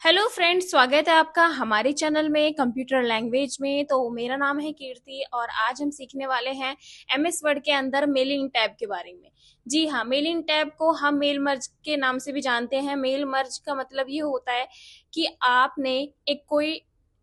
Hello friends, स्वागत है आपका हमारे चैनल में कंप्यूटर लैंग्वेज में। तो मेरा नाम है कीर्ति और आज हम सीखने वाले हैं एमएस वर्ड के अंदर मेलिंग टैब के बारे में। जी हाँ, मेलिंग टैब को हम मेल मर्ज के नाम से भी जानते हैं। मेल मर्ज का मतलब ये होता है कि आपने एक कोई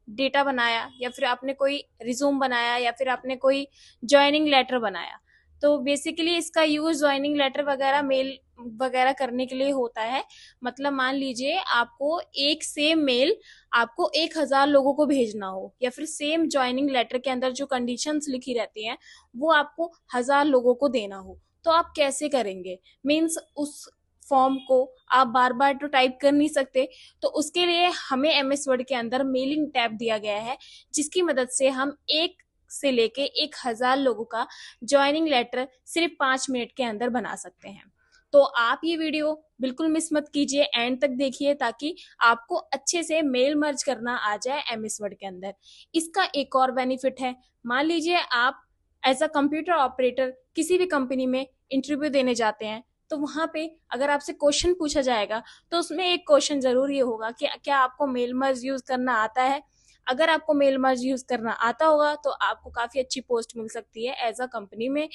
डेटा बनाया या फिर आपने कोई रिज्यूम बनाया या फिर आपने कोई ज्वाइनिंग लेटर बनाया। तो बेसिकली इसका यूज ज्वाइनिंग लेटर वगैरह मेल वगैरह करने के लिए होता है। मतलब मान लीजिए आपको एक सेम मेल आपको 1,000 लोगों को भेजना हो या फिर सेम ज्वाइनिंग लेटर के अंदर जो कंडीशंस लिखी रहती हैं वो आपको 1,000 लोगों को देना हो, तो आप कैसे करेंगे? मीन्स उस फॉर्म को आप बार बार तो टाइप कर नहीं सकते, तो उसके लिए हमें एमएस वर्ड के अंदर मेलिंग टैब दिया गया है, जिसकी मदद से हम एक से लेके 1,000 लोगों का ज्वाइनिंग लेटर सिर्फ 5 मिनट के अंदर बना सकते हैं। तो आप ये वीडियो बिल्कुल मिस मत कीजिए, एंड तक देखिए ताकि आपको अच्छे से मेल मर्ज करना आ जाए एमएस वर्ड के अंदर। इसका एक और बेनिफिट है, मान लीजिए आप एज अ कंप्यूटर ऑपरेटर किसी भी कंपनी में इंटरव्यू देने जाते हैं, तो वहां पे अगर आपसे क्वेश्चन पूछा जाएगा तो उसमें एक क्वेश्चन जरूर ये होगा कि क्या आपको मेल मर्ज यूज करना आता है। अगर आपको मेल मर्ज यूज करना आता होगा तो आपको काफी अच्छी पोस्ट मिल सकती है एज अ कंपनी में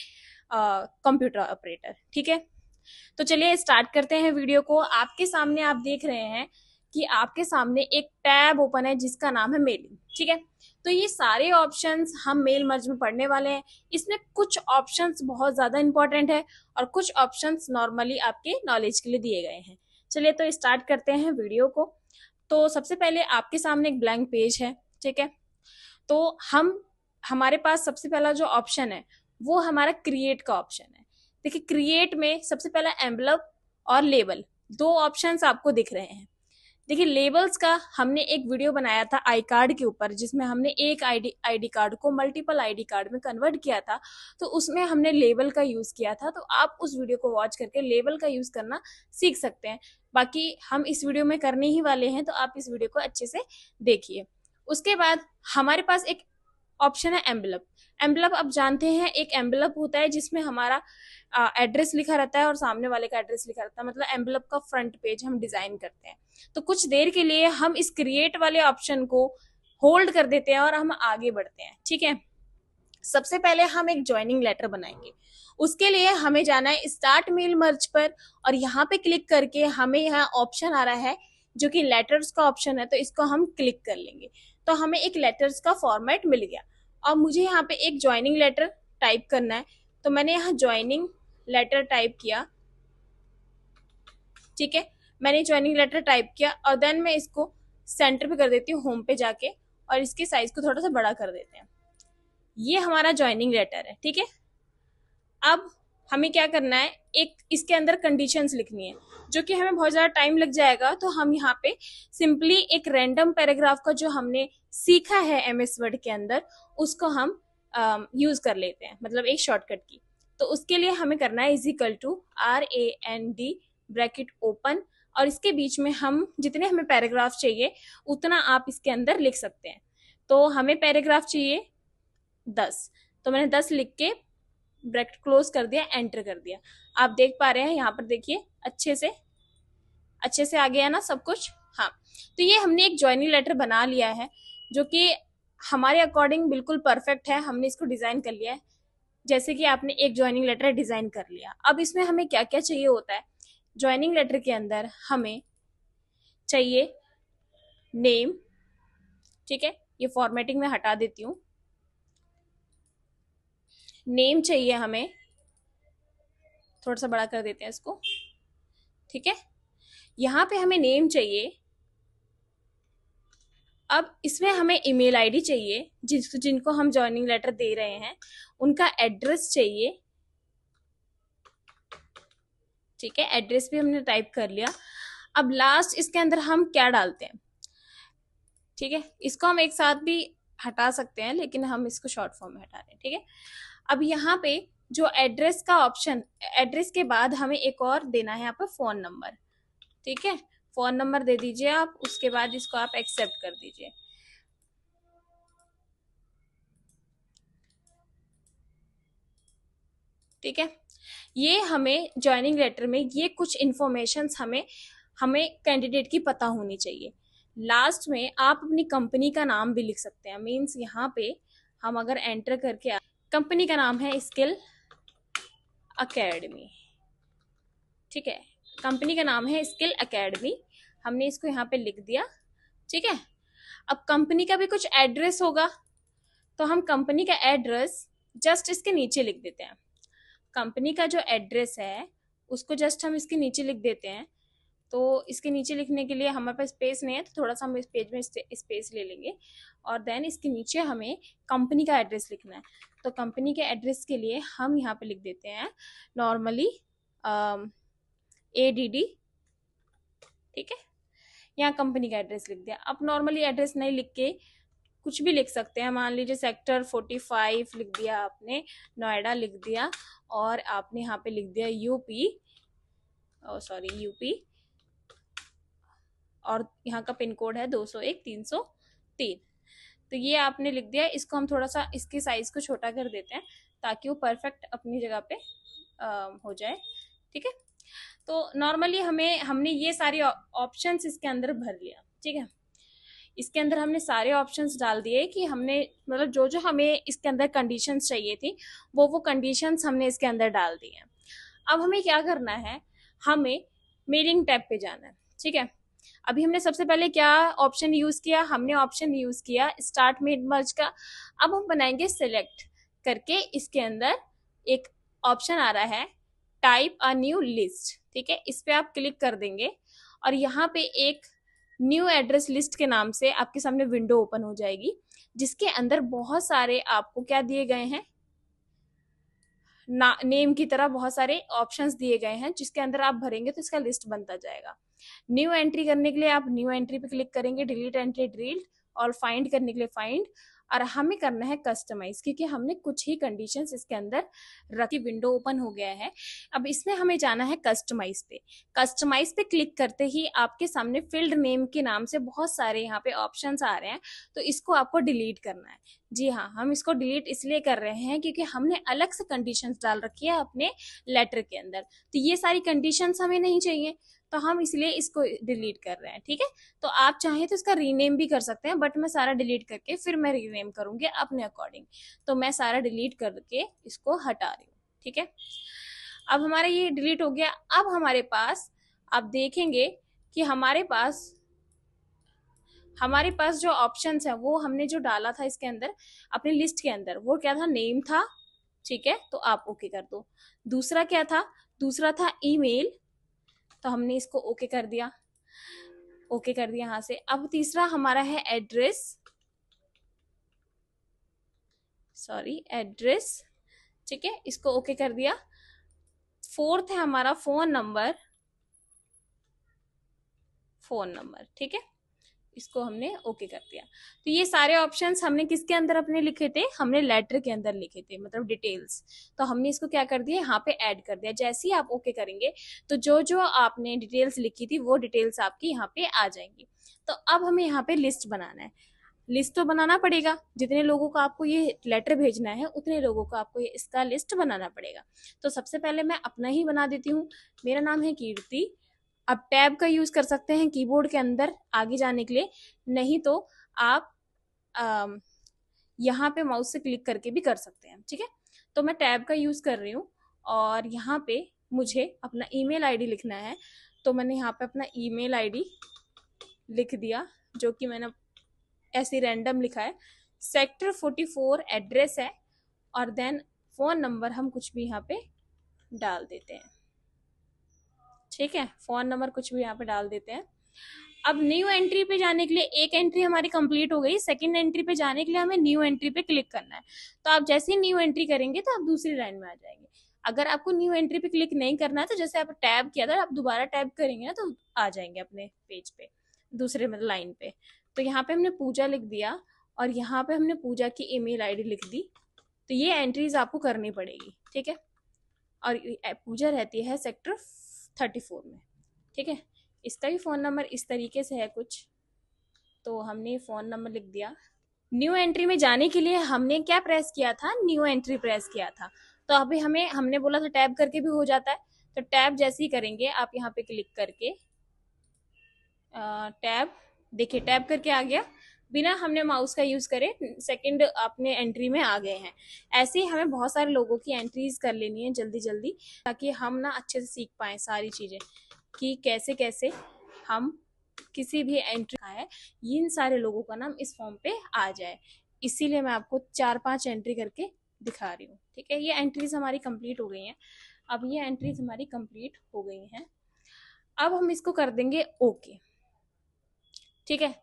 कंप्यूटर ऑपरेटर। ठीक है, तो चलिए स्टार्ट करते हैं वीडियो को। आपके सामने आप देख रहे हैं कि आपके सामने एक टैब ओपन है जिसका नाम है मेलिंग। ठीक है, तो ये सारे ऑप्शंस हम मेल मर्ज में पढ़ने वाले हैं। इसमें कुछ ऑप्शंस बहुत ज्यादा इंपॉर्टेंट है और कुछ ऑप्शंस नॉर्मली आपके नॉलेज के लिए दिए गए हैं। चलिए तो स्टार्ट करते हैं वीडियो को। तो सबसे पहले आपके सामने एक ब्लैंक पेज है। ठीक है, तो हमारे पास सबसे पहला जो ऑप्शन है वो हमारा क्रिएट का ऑप्शन है। देखिए, क्रिएट में सबसे पहला एम्बलप और लेबल, दो ऑप्शंस आपको दिख रहे हैं। देखिए, लेबल्स का हमने एक वीडियो बनाया था आई कार्ड के ऊपर, जिसमें हमने एक आईडी कार्ड को मल्टीपल आईडी कार्ड में कन्वर्ट किया था, तो उसमें हमने लेबल का यूज किया था। तो आप उस वीडियो को वॉच करके लेबल का यूज करना सीख सकते हैं। बाकी हम इस वीडियो में करने ही वाले हैं, तो आप इस वीडियो को अच्छे से देखिए। उसके बाद हमारे पास एक ऑप्शन है एम्बलप। एम्बलप आप जानते हैं, एक एम्बलप होता है जिसमें हमारा एड्रेस लिखा रहता है और सामने वाले का एड्रेस लिखा रहता है। मतलब एम्बलप का फ्रंट पेज हम डिजाइन करते हैं। तो कुछ देर के लिए हम इस क्रिएट वाले ऑप्शन को होल्ड कर देते हैं और हम आगे बढ़ते हैं। ठीक है, सबसे पहले हम एक ज्वाइनिंग लेटर बनाएंगे। उसके लिए हमें जाना है स्टार्ट मेल मर्ज पर और यहाँ पे क्लिक करके हमें यहाँ ऑप्शन आ रहा है जो कि लेटर्स का ऑप्शन है, तो इसको हम क्लिक कर लेंगे। तो हमें एक लेटर्स का फॉर्मेट मिल गया और मुझे यहाँ पे एक ज्वाइनिंग लेटर टाइप करना है। तो मैंने यहाँ ज्वाइनिंग लेटर टाइप किया। ठीक है, मैंने ज्वाइनिंग लेटर टाइप किया और देन मैं इसको सेंटर पे कर देती हूँ, होम पे जाके, और इसके साइज को थोड़ा सा बड़ा कर देते हैं। ये हमारा ज्वाइनिंग लेटर है। ठीक है, अब हमें क्या करना है, एक इसके अंदर कंडीशंस लिखनी है जो कि हमें बहुत ज्यादा टाइम लग जाएगा। तो हम यहाँ पे सिंपली एक रैंडम पैराग्राफ का जो हमने सीखा है एमएस वर्ड के अंदर उसको हम यूज कर लेते हैं, मतलब एक शॉर्टकट की। तो उसके लिए हमें करना है is equal to RAND bracket open, और इसके बीच में हम जितने हमें पैराग्राफ चाहिए उतना आप इसके अंदर लिख सकते हैं। तो हमें पैराग्राफ चाहिए 10, तो मैंने 10 लिख के ब्रैकेट क्लोज कर दिया, एंटर कर दिया। आप देख पा रहे हैं यहाँ पर, देखिए अच्छे से आ गया ना सब कुछ। हाँ, तो ये हमने एक ज्वाइनिंग लेटर बना लिया है जो कि हमारे अकॉर्डिंग बिल्कुल परफेक्ट है। हमने इसको डिजाइन कर लिया है जैसे कि आपने एक ज्वाइनिंग लेटर डिजाइन कर लिया। अब इसमें हमें क्या क्या चाहिए होता है, ज्वाइनिंग लेटर के अंदर हमें चाहिए नेम। ठीक है, ये फॉर्मेटिंग में हटा देती हूँ। नेम चाहिए हमें, थोड़ा सा बड़ा कर देते हैं इसको। ठीक है, यहाँ पे हमें नेम चाहिए। अब इसमें हमें ईमेल आईडी चाहिए, जिनको हम ज्वाइनिंग लेटर दे रहे हैं उनका एड्रेस चाहिए। ठीक है, एड्रेस भी हमने टाइप कर लिया। अब लास्ट इसके अंदर हम क्या डालते हैं, ठीक है, इसको हम एक साथ भी हटा सकते हैं लेकिन हम इसको शॉर्ट फॉर्म में हटा रहे हैं। ठीक है, अब यहाँ पे जो एड्रेस का ऑप्शन, एड्रेस के बाद हमें एक और देना है यहाँ पे फोन नंबर। ठीक है, फोन नंबर दे दीजिए आप, उसके बाद इसको आप एक्सेप्ट कर दीजिए। ठीक है, ये हमें ज्वाइनिंग लेटर में ये कुछ इंफॉर्मेशन हमें कैंडिडेट की पता होनी चाहिए। लास्ट में आप अपनी कंपनी का नाम भी लिख सकते हैं। मीन्स यहाँ पे हम अगर एंटर करके, कंपनी का नाम है स्किल अकेडमी, ठीक है, कंपनी का नाम है स्किल अकेडमी, हमने इसको यहाँ पे लिख दिया, ठीक है। अब कंपनी का भी कुछ एड्रेस होगा, तो हम कंपनी का एड्रेस जस्ट इसके नीचे लिख देते हैं। कंपनी का जो एड्रेस है उसको जस्ट हम इसके नीचे लिख देते हैं। तो इसके नीचे लिखने के लिए हमारे पास स्पेस नहीं है, तो थोड़ा सा हम इस पेज में स्पेस ले लेंगे और देन इसके नीचे हमें कंपनी का एड्रेस लिखना है। तो कंपनी के एड्रेस के लिए हम यहाँ पे लिख देते हैं नॉर्मली ADD, ठीक है। यहाँ कंपनी का एड्रेस लिख दिया। अब नॉर्मली एड्रेस नहीं लिख के कुछ भी लिख सकते हैं, मान लीजिए सेक्टर 45 लिख दिया आपने, नोएडा लिख दिया, और आपने यहाँ पे लिख दिया यूपी, और यहाँ का पिन कोड है 201-303। तो ये आपने लिख दिया। इसको हम थोड़ा सा इसके साइज को छोटा कर देते हैं ताकि वो परफेक्ट अपनी जगह पे हो जाए, ठीक है। तो नॉर्मली हमने ये सारे ऑप्शंस इसके अंदर भर लिया, ठीक है। इसके अंदर हमने सारे ऑप्शंस डाल दिए कि हमने मतलब जो जो हमें इसके अंदर कंडीशंस चाहिए थी वो कंडीशंस हमने इसके अंदर डाल दी हैं। अब हमें क्या करना है, हमें मेलिंग टैब पे जाना है, ठीक है। अभी हमने सबसे पहले क्या ऑप्शन यूज किया, हमने ऑप्शन यूज किया स्टार्ट मेड मर्ज का। अब हम बनाएंगे सिलेक्ट करके, इसके अंदर एक ऑप्शन आ रहा है टाइप अ न्यू लिस्ट, ठीक है। इस पे आप क्लिक कर देंगे और यहाँ पे एक न्यू एड्रेस लिस्ट के नाम से आपके सामने विंडो ओपन हो जाएगी, जिसके अंदर बहुत सारे आपको क्या दिए गए हैं, नेम की तरह बहुत सारे ऑप्शंस दिए गए हैं, जिसके अंदर आप भरेंगे तो इसका लिस्ट बनता जाएगा। न्यू एंट्री करने के लिए आप न्यू एंट्री पे क्लिक करेंगे, डिलीट एंट्री डिलीट, और फाइंड करने के लिए फाइंड, और हमें करना है कस्टमाइज, क्योंकि हमने कुछ ही कंडीशंस इसके अंदर रखी। विंडो ओपन हो गया है। अब इसमें हमें जाना है कस्टमाइज पे। कस्टमाइज पे क्लिक करते ही आपके सामने फील्ड नेम के नाम से बहुत सारे यहाँ पे ऑप्शंस आ रहे हैं, तो इसको आपको डिलीट करना है। जी हाँ, हम इसको डिलीट इसलिए कर रहे हैं क्योंकि हमने अलग से कंडीशंस डाल रखी है अपने लेटर के अंदर, तो ये सारी कंडीशंस हमें नहीं चाहिए, तो हम इसलिए इसको डिलीट कर रहे हैं, ठीक है। तो आप चाहें तो इसका रीनेम भी कर सकते हैं, बट मैं सारा डिलीट करके फिर मैं रीनेम करूंगी अपने अकॉर्डिंग। तो मैं सारा डिलीट करके इसको हटा रही हूँ, ठीक है। अब हमारा ये डिलीट हो गया। अब हमारे पास आप देखेंगे कि हमारे पास जो ऑप्शंस है वो हमने जो डाला था इसके अंदर अपनी लिस्ट के अंदर, वो क्या था, नेम था, ठीक है। तो आप ओके कर दो। दूसरा क्या था, दूसरा था ईमेल, तो हमने इसको ओके कर दिया, ओके कर दिया यहाँ से। अब तीसरा हमारा है एड्रेस, ठीक है, इसको ओके कर दिया। फोर्थ है हमारा फोन नंबर, ठीक है, इसको हमने ओके कर दिया। तो ये सारे ऑप्शंस हमने किसके अंदर अपने लिखे थे, हमने लेटर के अंदर लिखे थे, मतलब डिटेल्स। तो हमने इसको क्या कर दिया, यहाँ पे ऐड कर दिया। जैसे ही आप ओके करेंगे तो जो जो आपने डिटेल्स लिखी थी वो डिटेल्स आपकी यहाँ पे आ जाएंगी। तो अब हमें यहाँ पे लिस्ट बनाना है। लिस्ट तो बनाना पड़ेगा, जितने लोगों को आपको ये लेटर भेजना है उतने लोगों को आपको इसका लिस्ट बनाना पड़ेगा। तो सबसे पहले मैं अपना ही बना देती हूँ। मेरा नाम है कीर्ति। अब टैब का यूज कर सकते हैं कीबोर्ड के अंदर आगे जाने के लिए, नहीं तो आप यहाँ पे माउस से क्लिक करके भी कर सकते हैं, ठीक है। तो मैं टैब का यूज कर रही हूँ और यहाँ पे मुझे अपना ईमेल आईडी लिखना है। तो मैंने यहाँ पे अपना ईमेल आईडी लिख दिया, जो कि मैंने ऐसे रैंडम लिखा है। सेक्टर 44 एड्रेस है, और देन फोन नंबर हम कुछ भी यहाँ पे डाल देते हैं, ठीक है। फोन नंबर कुछ भी यहाँ पे डाल देते हैं। अब न्यू एंट्री पे जाने के लिए एक एंट्री हमारी कंप्लीट हो गई, सेकंड एंट्री पे जाने के लिए हमें न्यू एंट्री पे क्लिक करना है। तो आप जैसे ही न्यू एंट्री करेंगे तो आप दूसरी लाइन में आ जाएंगे। अगर आपको न्यू एंट्री पे क्लिक नहीं करना है तो जैसे आप टैब किया था, आप दोबारा टैब करेंगे ना तो आ जाएंगे अपने पेज पे, दूसरे मतलब लाइन पे। तो यहाँ पे हमने पूजा लिख दिया और यहाँ पे हमने पूजा की ईमेल आईडी लिख दी। तो ये एंट्रीज आपको करनी पड़ेगी, ठीक है। और पूजा रहती है सेक्टर 34 में, ठीक है। इसका भी फ़ोन नंबर इस तरीके से है कुछ, तो हमने फ़ोन नंबर लिख दिया। न्यू एंट्री में जाने के लिए हमने क्या प्रेस किया था, न्यू एंट्री प्रेस किया था। तो अभी हमने बोला था टैब करके भी हो जाता है, तो टैब जैसे ही करेंगे आप यहाँ पे क्लिक करके टैब देखिए टैप करके आ गया, बिना हमने माउस का यूज करे सेकंड अपने एंट्री में आ गए हैं। ऐसे ही हमें बहुत सारे लोगों की एंट्रीज कर लेनी है जल्दी जल्दी, ताकि हम ना अच्छे से सीख पाए सारी चीजें कि कैसे कैसे हम किसी भी एंट्री का है, इन सारे लोगों का नाम इस फॉर्म पे आ जाए। इसीलिए मैं आपको 4-5 एंट्री करके दिखा रही हूँ। ठीक है, ये एंट्रीज हमारी कंप्लीट हो गई हैं। अब ये एंट्रीज हमारी कंप्लीट हो गई हैं, अब हम इसको कर देंगे ओके। ठीक है।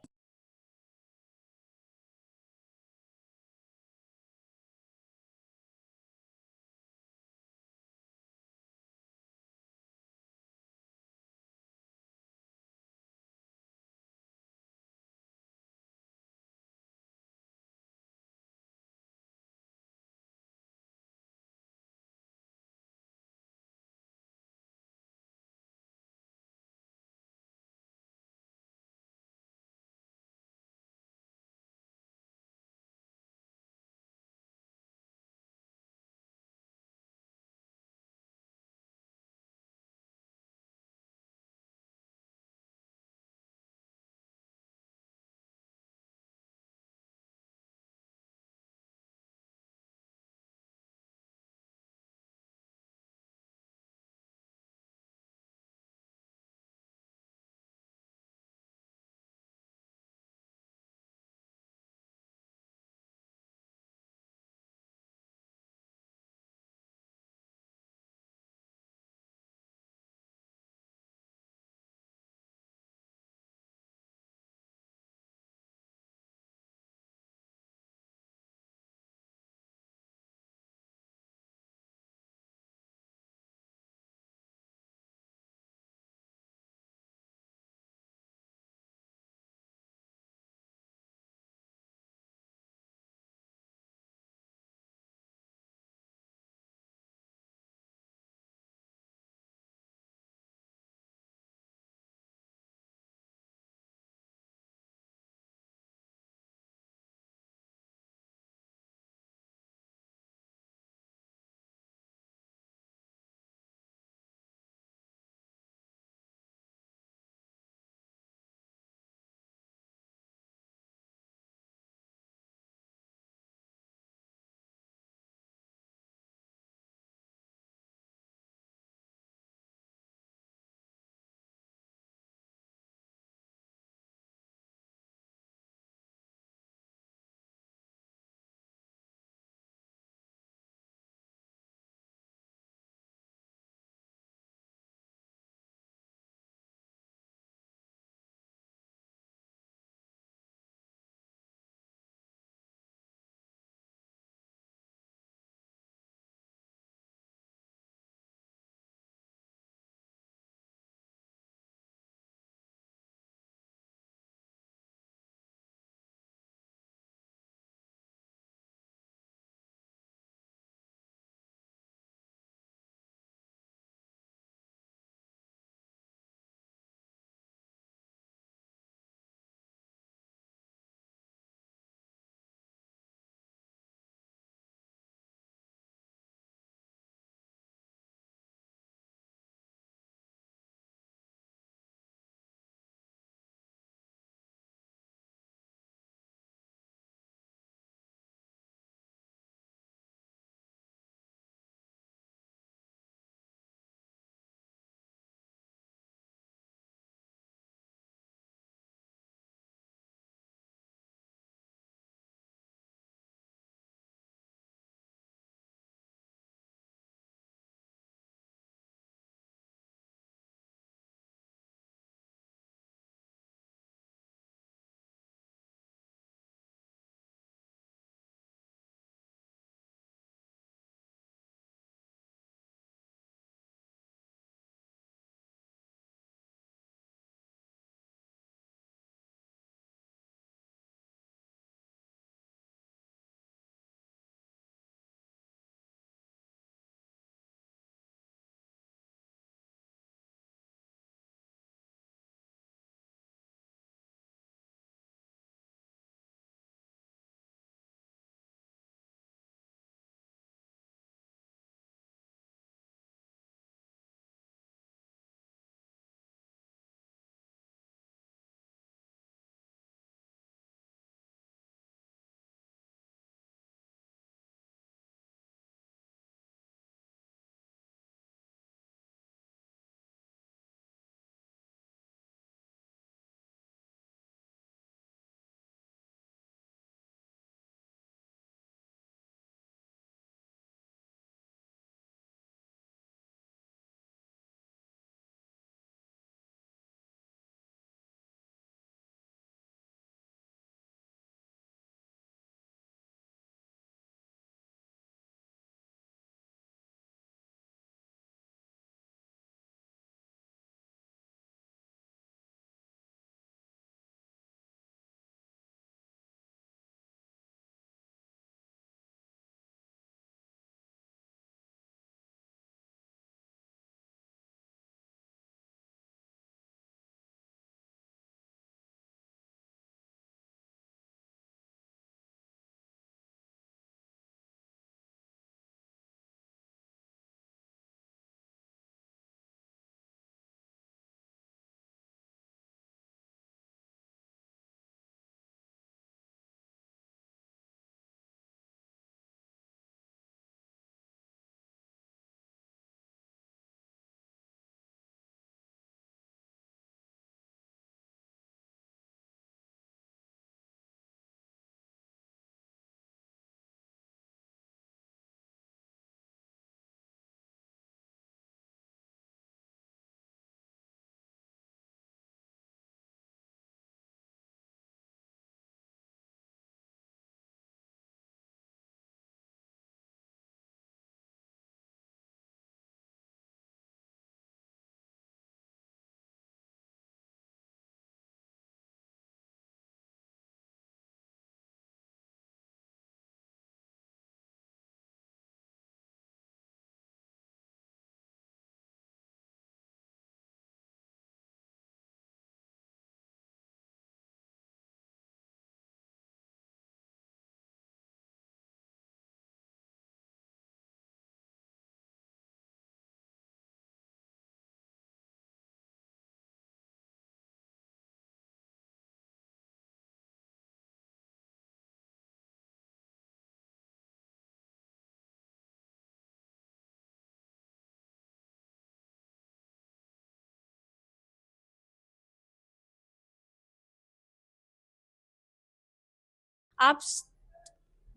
आप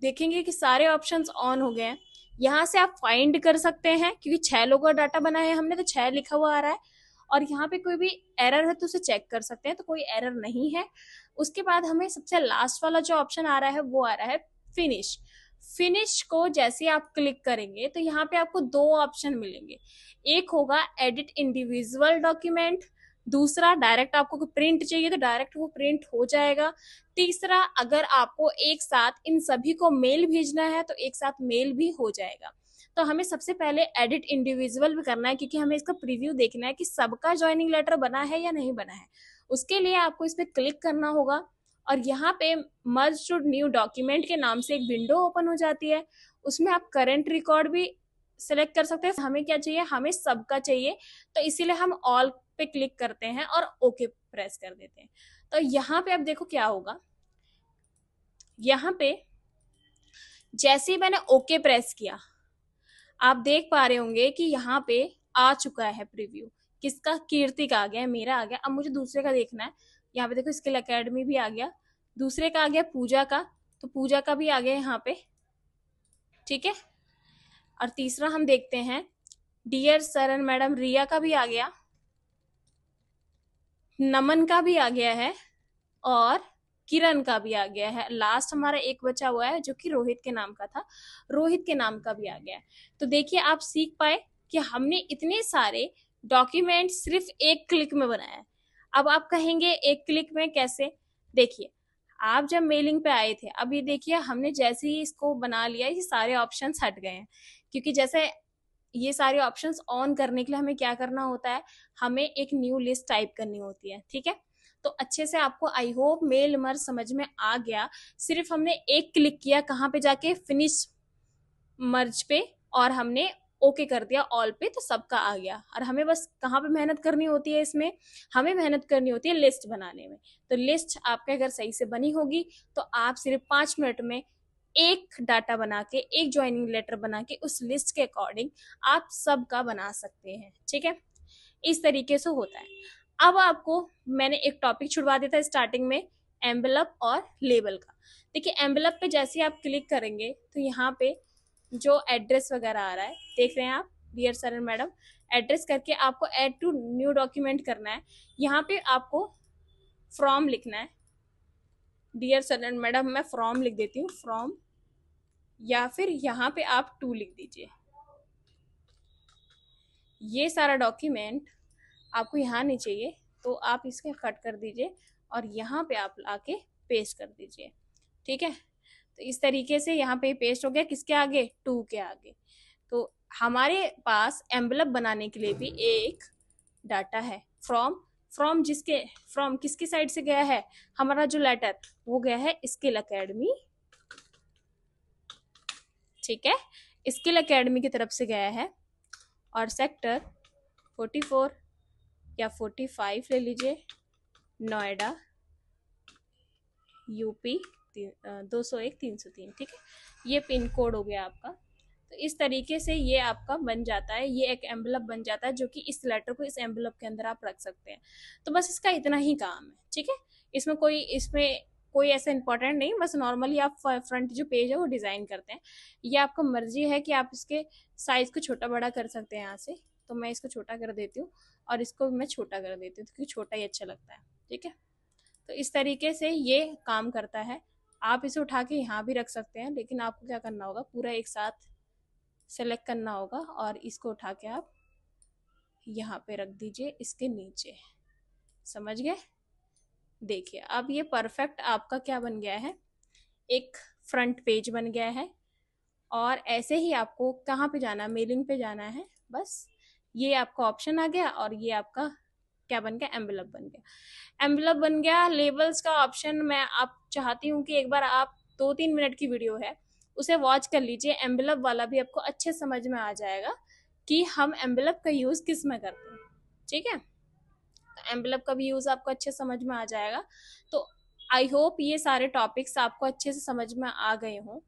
देखेंगे कि सारे ऑप्शंस ऑन हो गए हैं। यहाँ से आप फाइंड कर सकते हैं, क्योंकि 6 लोगों का डाटा बनाया है हमने तो 6 लिखा हुआ आ रहा है। और यहाँ पे कोई भी एरर है तो उसे चेक कर सकते हैं, तो कोई एरर नहीं है। उसके बाद हमें सबसे लास्ट वाला जो ऑप्शन आ रहा है वो आ रहा है फिनिश। फिनिश को जैसे आप क्लिक करेंगे तो यहाँ पे आपको 2 ऑप्शन मिलेंगे। एक होगा एडिट इंडिविजुअल डॉक्यूमेंट, दूसरा डायरेक्ट आपको प्रिंट चाहिए तो डायरेक्ट वो प्रिंट हो जाएगा। तीसरा, अगर आपको एक साथ इन सभी को मेल भेजना है तो एक साथ मेल भी हो जाएगा। तो हमें सबसे पहले एडिट इंडिविजुअल भी करना है, क्योंकि हमें इसका प्रीव्यू देखना है कि सबका ज्वाइनिंग लेटर बना है या नहीं बना है। उसके लिए आपको इस पर क्लिक करना होगा और यहाँ पे मर्ज टू न्यू डॉक्यूमेंट के नाम से एक विंडो ओपन हो जाती है। उसमें आप करंट रिकॉर्ड भी सिलेक्ट कर सकते हैं। हमें क्या चाहिए, हमें सबका चाहिए, तो इसीलिए हम ऑल पे क्लिक करते हैं और ओके प्रेस कर देते हैं। तो यहाँ पे अब देखो क्या होगा। यहाँ पे जैसे ही मैंने ओके प्रेस किया, आप देख पा रहे होंगे कि यहाँ पे आ चुका है प्रीव्यू। किसका, कीर्ति का आ गया, मेरा आ गया। अब मुझे दूसरे का देखना है। यहाँ पे देखो स्किल एकेडमी भी आ गया, दूसरे का आ गया पूजा का, तो पूजा का भी आ गया यहाँ पे, ठीक है। और तीसरा हम देखते हैं डियर सर एंड मैडम, रिया का भी आ गया, नमन का भी आ गया है और किरण का भी आ गया है। लास्ट हमारा एक बचा हुआ है जो कि रोहित के नाम का था, रोहित के नाम का भी आ गया है। तो देखिए आप सीख पाए कि हमने इतने सारे डॉक्यूमेंट सिर्फ एक क्लिक में बनाया है। अब आप कहेंगे एक क्लिक में कैसे? देखिए, आप जब मेलिंग पे आए थे, अब ये देखिए हमने जैसे ही इसको बना लिया, ये सारे ऑप्शंस हट गए हैं। क्योंकि जैसे ये सारे ऑप्शंस ऑन करने के लिए हमें क्या करना होता है, हमें एक न्यू लिस्ट टाइप करनी होती है, ठीक है। तो अच्छे से आपको आई होप मेल मर्ज समझ में आ गया। सिर्फ हमने एक क्लिक किया कहाँ पे जाके, फिनिश मर्ज पे, और हमने ओके कर दिया ऑल पे, तो सबका आ गया। और हमें बस कहाँ पे मेहनत करनी होती है इसमें, हमें मेहनत करनी होती है लिस्ट बनाने में। तो लिस्ट आपके अगर सही से बनी होगी तो आप सिर्फ 5 मिनट में एक डाटा बना के, एक ज्वाइनिंग लेटर बना के उस लिस्ट के अकॉर्डिंग आप सबका बना सकते हैं, ठीक है। इस तरीके से होता है। अब आपको मैंने एक टॉपिक छुड़वा दिया था स्टार्टिंग में, एम्बलप और लेबल का। देखिए एम्बलप पे जैसे आप क्लिक करेंगे तो यहाँ पे जो एड्रेस वगैरह आ रहा है, देख रहे हैं आप, dear sir and madam, address करके आपको ऐड टू न्यू डॉक्यूमेंट करना है। यहाँ पे आपको फ्रॉम लिखना है। डियर सर एंड मैडम मैं फ्रॉम लिख देती हूँ, फ्रॉम, या फिर यहाँ पे आप टू लिख दीजिए। ये सारा डॉक्यूमेंट आपको यहाँ नहीं चाहिए तो आप इसके कट कर दीजिए और यहाँ पे आप लाके पेस्ट कर दीजिए, ठीक है। तो इस तरीके से यहाँ पे पेस्ट हो गया, किसके आगे, टू के आगे। तो हमारे पास एम्बलप बनाने के लिए भी एक डाटा है, फ्रॉम। फ्रॉम जिसके, फ्रॉम किसकी साइड से गया है, हमारा जो लेटर वो गया है स्किल एकेडमी, ठीक है, स्किल एकेडमी की तरफ से गया है। और सेक्टर 44 या 45 ले लीजिए, नोएडा, यूपी 201-303, ठीक है। ये पिन कोड हो गया आपका। तो इस तरीके से ये आपका बन जाता है, ये एक एम्बलप बन जाता है जो कि इस लेटर को इस एम्बलप के अंदर आप रख सकते हैं। तो बस इसका इतना ही काम है, ठीक है। इसमें कोई ऐसा इंपॉर्टेंट नहीं, बस नॉर्मली आप फ्रंट जो पेज है वो डिजाइन करते हैं। ये आपका मर्जी है कि आप इसके साइज को छोटा बड़ा कर सकते हैं यहाँ से। तो मैं इसको छोटा कर देती हूँ और इसको मैं छोटा कर देती हूँ क्योंकि छोटा ही अच्छा लगता है, ठीक है। तो इस तरीके से ये काम करता है। आप इसे उठा के यहाँ भी रख सकते हैं, लेकिन आपको क्या करना होगा, पूरा एक साथ सेलेक्ट करना होगा और इसको उठा के आप यहाँ पे रख दीजिए इसके नीचे, समझ गए। देखिए अब ये परफेक्ट आपका क्या बन गया है, एक फ्रंट पेज बन गया है। और ऐसे ही आपको कहाँ पे जाना, मेलिंग पे जाना है, बस ये आपका ऑप्शन आ गया और ये आपका क्या बन गया, एम्बलप बन गया। एम्बलप बन गया। लेबल्स का ऑप्शन मैं आप चाहती हूँ कि एक बार आप 2-3 मिनट की वीडियो है उसे वॉच कर लीजिए, एम्बलप वाला भी आपको अच्छे समझ में आ जाएगा कि हम एम्बलप का यूज किस में करते हैं, ठीक है। तो एम्बलप का भी यूज आपको अच्छे समझ में आ जाएगा। तो आई होप ये सारे टॉपिक्स आपको अच्छे से समझ में आ गए हों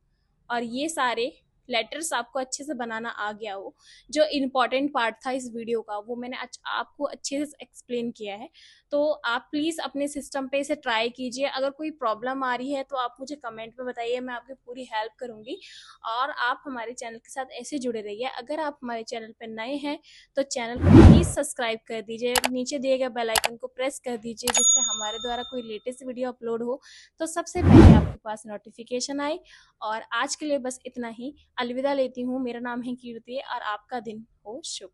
और ये सारे लेटर्स आपको अच्छे से बनाना आ गया हो। जो इम्पोर्टेंट पार्ट था इस वीडियो का वो मैंने आपको अच्छे से एक्सप्लेन किया है। तो आप प्लीज़ अपने सिस्टम पे इसे ट्राई कीजिए। अगर कोई प्रॉब्लम आ रही है तो आप मुझे कमेंट में बताइए, मैं आपकी पूरी हेल्प करूँगी। और आप हमारे चैनल के साथ ऐसे जुड़े रहिए। अगर आप हमारे चैनल पर नए हैं तो चैनल को प्लीज़ सब्सक्राइब कर दीजिए, नीचे दिए गए बेल आइकन को प्रेस कर दीजिए, जिससे हमारे द्वारा कोई लेटेस्ट वीडियो अपलोड हो तो सबसे पहले आपके पास नोटिफिकेशन आए। और आज के लिए बस इतना ही। अलविदा लेती हूँ। मेरा नाम है कीर्ति और आपका दिन हो शुभ।